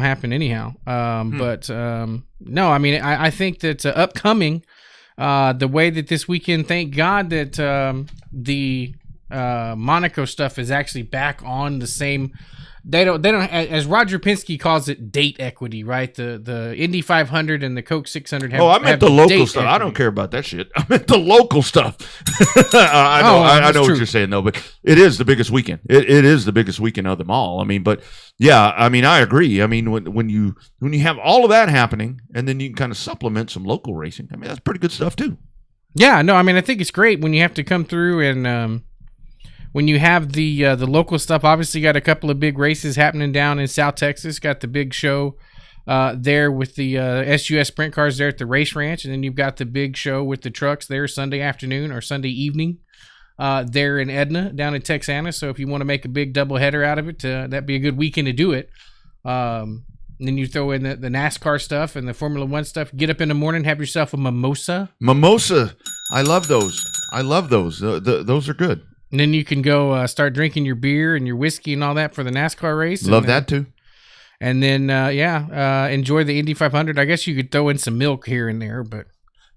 happen anyhow. But no, I mean, I think that upcoming, the way that this weekend, thank God that the Monaco stuff is actually back on the same. They don't, as Roger Penske calls it, date equity, right? The Indy 500 and the Coke 600 have. Oh, I meant the local stuff. Equity. I don't care about that shit. I meant the local stuff. I know what you're saying, though, but it is the biggest weekend. It is the biggest weekend of them all. I mean, but yeah, I mean, I agree. I mean, when you have all of that happening, and then you can kind of supplement some local racing. I mean, that's pretty good stuff too. Yeah, no, I mean, I think it's great when you have to come through and. When you have the local stuff, obviously you got a couple of big races happening down in South Texas. Got the big show there with the SUS sprint cars there at the race ranch, and then you've got the big show with the trucks there Sunday afternoon or Sunday evening there in Edna down in Texana. So if you want to make a big doubleheader out of it, that'd be a good weekend to do it. And then you throw in the NASCAR stuff and the Formula One stuff. Get up in the morning, have yourself a mimosa. Mimosa, I love those. Those are good. And then you can go start drinking your beer and your whiskey and all that for the NASCAR race. Love that too. And then, enjoy the Indy 500. I guess you could throw in some milk here and there, but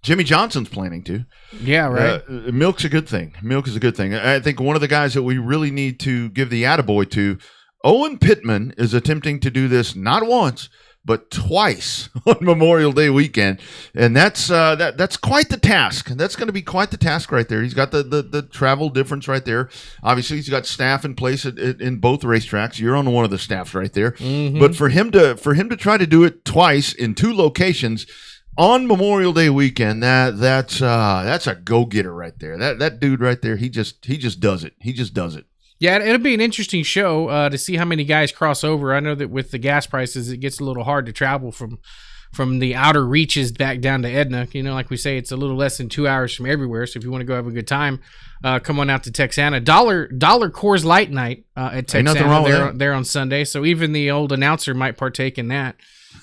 Jimmy Johnson's planning to. Yeah, right. Milk's a good thing. Milk is a good thing. I think one of the guys that we really need to give the attaboy to, Owen Pittman, is attempting to do this not once, but twice on Memorial Day weekend, and that's quite the task. That's going to be quite the task right there. He's got the travel difference right there. Obviously, he's got staff in place in both racetracks. You're on one of the staffs right there. Mm-hmm. But for him to try to do it twice in two locations on Memorial Day weekend, that's a go-getter right there. That dude right there, he just does it. He just does it. Yeah, it'll be an interesting show to see how many guys cross over. I know that with the gas prices, it gets a little hard to travel from the outer reaches back down to Edna. You know, like we say, it's a little less than 2 hours from everywhere. So if you want to go have a good time, come on out to Texana. Dollar Coors Light night at Texana. Ain't nothing wrong with that. There on Sunday. So even the old announcer might partake in that.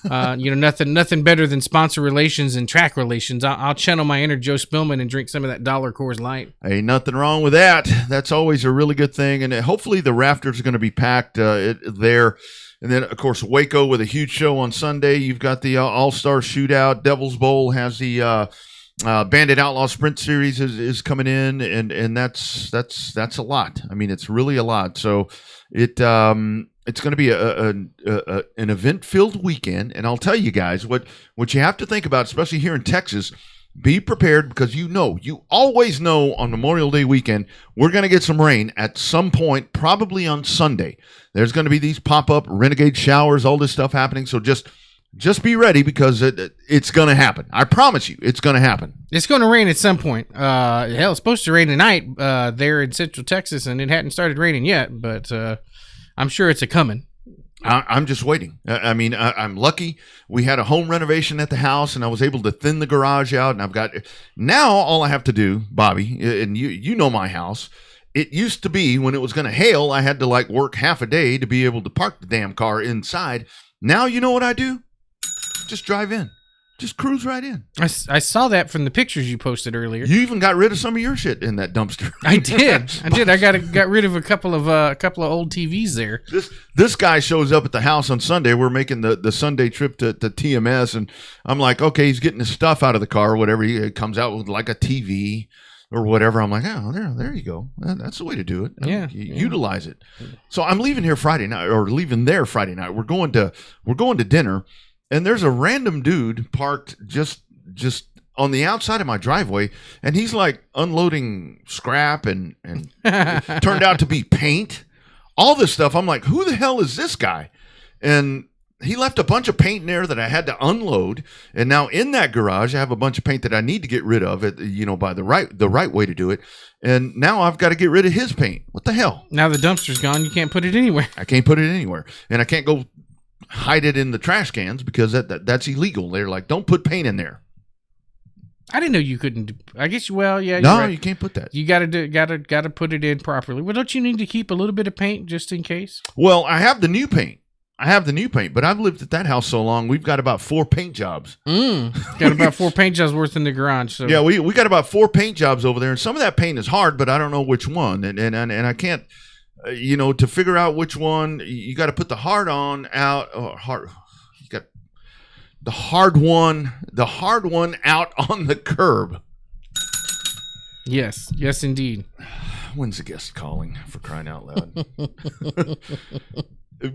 Nothing better than sponsor relations and track relations. I'll channel my inner Joe Spillman and drink some of that Dollar Coors Light. Ain't nothing wrong with that. That's always a really good thing. And hopefully the rafters are going to be packed there. And then, of course, Waco with a huge show on Sunday. You've got the All-Star Shootout. Devil's Bowl has the Bandit Outlaw Sprint Series is coming in, and that's a lot. I mean, it's really a lot. So it's going to be an event-filled weekend, and I'll tell you guys what you have to think about, especially here in Texas. Be prepared, because you always know on Memorial Day weekend we're going to get some rain at some point, probably on Sunday. There's going to be these pop-up renegade showers, all this stuff happening. So just be ready, because it's going to happen. I promise you, it's going to happen. It's going to rain at some point. It's supposed to rain tonight there in Central Texas, and it hadn't started raining yet, but I'm sure it's coming. I'm just waiting. I mean, I'm lucky. We had a home renovation at the house, and I was able to thin the garage out. And now all I have to do, Bobby, and you know my house. It used to be when it was going to hail, I had to work half a day to be able to park the damn car inside. Now you know what I do? Just drive in. Just cruise right in. I saw that from the pictures you posted earlier. You even got rid of some of your shit in that dumpster. I did. I got rid of a couple of old TVs there. This guy shows up at the house on Sunday. We're making the Sunday trip to TMS, and I'm like, okay, he's getting his stuff out of the car or whatever. He comes out with a TV or whatever. I'm like, oh, there you go. That's the way to do it. Yeah, utilize it. So I'm leaving here Friday night, or leaving there Friday night. We're going to dinner. And there's a random dude parked just on the outside of my driveway, and he's unloading scrap and it turned out to be paint, all this stuff. I'm like, who the hell is this guy? And he left a bunch of paint in there that I had to unload, and now in that garage I have a bunch of paint that I need to get rid of by the right way to do it. And now I've got to get rid of his paint. What the hell? Now the dumpster's gone. You can't put it anywhere. I can't put it anywhere, and I can't go hide it in the trash cans, because that's illegal. They're like, don't put paint in there. I didn't know you couldn't. I guess. Well, yeah. No, right. You can't put that. You gotta put it in properly. Well, don't you need to keep a little bit of paint just in case? Well, I have the new paint, but I've lived at that house so long. We've got about 4 paint jobs. Got about 4 paint jobs worth in the garage. So yeah, we got about 4 paint jobs over there, and some of that paint is hard, but I don't know which one, and I can't. to figure out which one you got to put the hard on out. You got the hard one out on the curb. Yes, indeed. When's the guest calling, for crying out loud?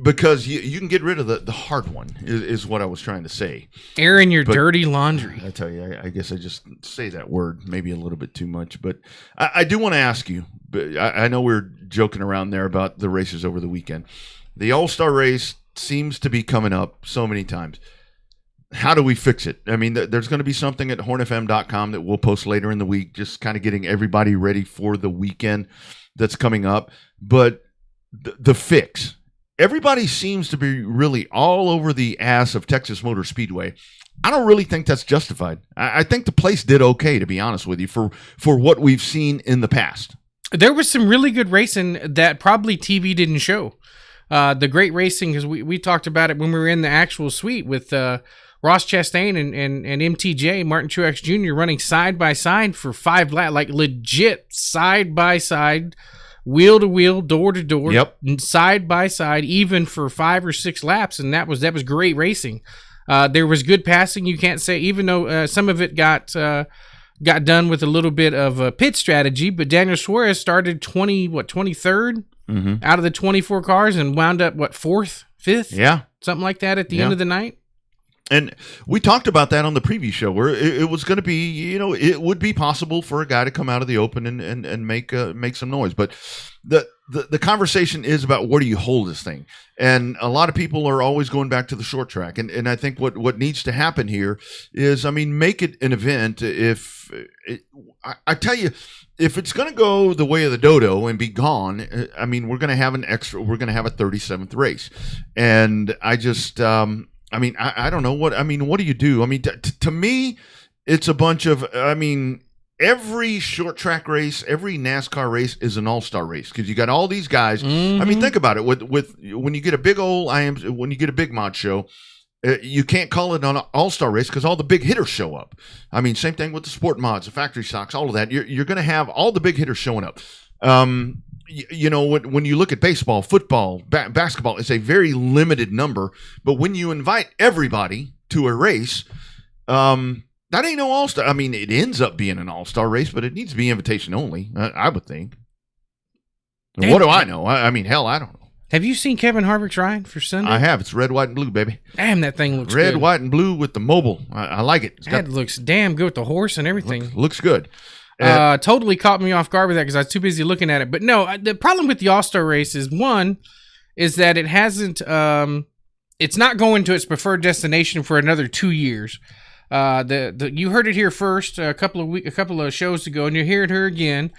Because you can get rid of the hard one is what I was trying to say. Airing your dirty laundry. I tell you, I guess I just say that word maybe a little bit too much. But I do want to ask you, but I know we're joking around there about the races over the weekend. The All-Star race seems to be coming up so many times. How do we fix it? I mean, there's going to be something at hornfm.com that we'll post later in the week, just kind of getting everybody ready for the weekend that's coming up. But the fix, everybody seems to be really all over the ass of Texas Motor Speedway. I don't really think that's justified. I think the place did okay, to be honest with you, for what we've seen in the past. There was some really good racing that probably TV didn't show. The great racing, because we talked about it when we were in the actual suite with Ross Chastain and MTJ, Martin Truex Jr. running side by side for 5 laps, like legit side by side, wheel to wheel, door to door, side by side, even for 5 or 6 laps, and that was great racing. There was good passing. You can't say, even though some of it got done with a little bit of a pit strategy, but Daniel Suarez started 23rd out of the 24 cars and wound up 4th, 5th, something like that at the end of the night. And we talked about that on the preview show, where it was going to be, it would be possible for a guy to come out of the open and make some noise. But the conversation is about where do you hold this thing? And a lot of people are always going back to the short track. And I think what needs to happen here is, make it an event. I tell you, if it's going to go the way of the dodo and be gone, we're going to have we're going to have a 37th race. And I just, I don't know what do you do? To me, it's a bunch of, every short track race, every NASCAR race is an all-star race because you got all these guys. Think about it. With when you get a big when you get a big mod show, you can't call it an all-star race because all the big hitters show up. Same thing with the sport mods, the factory stocks, all of that. You're going to have all the big hitters showing up. When you look at baseball, football, basketball, it's a very limited number. But when you invite everybody to a race, that ain't no all-star. It ends up being an all-star race, but it needs to be invitation only, I would think. Damn. What do I know? Hell, I don't know. Have you seen Kevin Harvick's ride for Sunday? I have. It's red, white, and blue, baby. Damn, that thing looks red, good. White, and blue with the mobile. I like it. That looks damn good with the horse and everything. Looks good. Totally caught me off guard with that because I was too busy looking at it. But no, the problem with the All-Star race is that it hasn't. It's not going to its preferred destination for another 2 years. You heard it here first a couple of shows ago, and you're hearing her again.